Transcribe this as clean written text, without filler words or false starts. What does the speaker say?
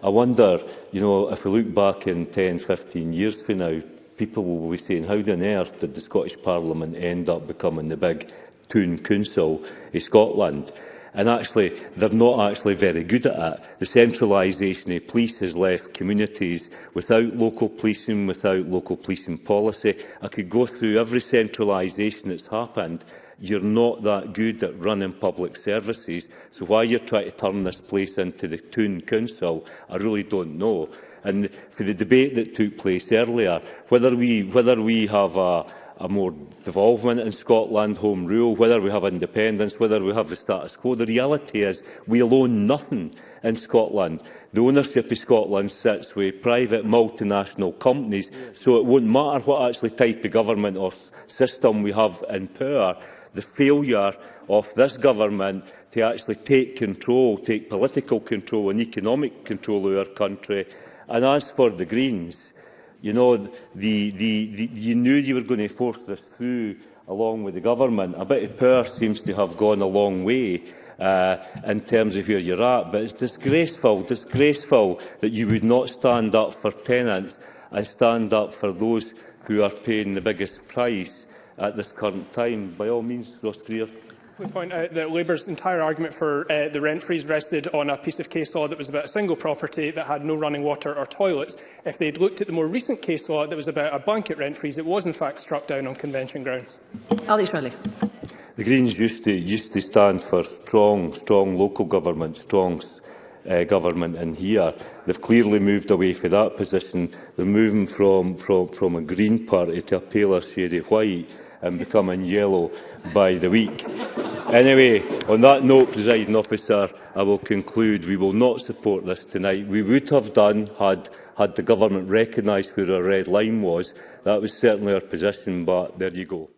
I wonder, if we look back in 10, 15 years from now, people will be saying, how on earth did the Scottish Parliament end up becoming the big Toon Council of Scotland? And actually, they're not actually very good at it. The centralisation of police has left communities without local policing, without local policing policy. I could go through every centralisation that's happened. You're not that good at running public services. So why you're trying to turn this place into the Toon Council, I really don't know. And for the debate that took place earlier, whether we have a more devolvement in Scotland, home rule, whether we have independence, whether we have the status quo, the reality is we own nothing in Scotland. The ownership of Scotland sits with private multinational companies, so it won't matter what actually type of government or system we have in power. The failure of this government to actually take control, take political control and economic control of our country. And as for the Greens, you knew you were going to force this through along with the government. A bit of power seems to have gone a long way in terms of where you're at, but it's disgraceful that you would not stand up for tenants and stand up for those who are paying the biggest price at this current time. By all means, Ross Greer. We point out that Labour's entire argument for the rent freeze rested on a piece of case law that was about a single property that had no running water or toilets. If they'd looked at the more recent case law that was about a blanket rent freeze, it was in fact struck down on convention grounds. Alex Riley. The Greens used to stand for strong local government, strong government in here. They've clearly moved away from that position. They're moving from a green party to a paler shade of white and becoming yellow by the week. Anyway, on that note, Presiding Officer, I will conclude we will not support this tonight. We would have done had the government recognised where our red line was. That was certainly our position, but there you go.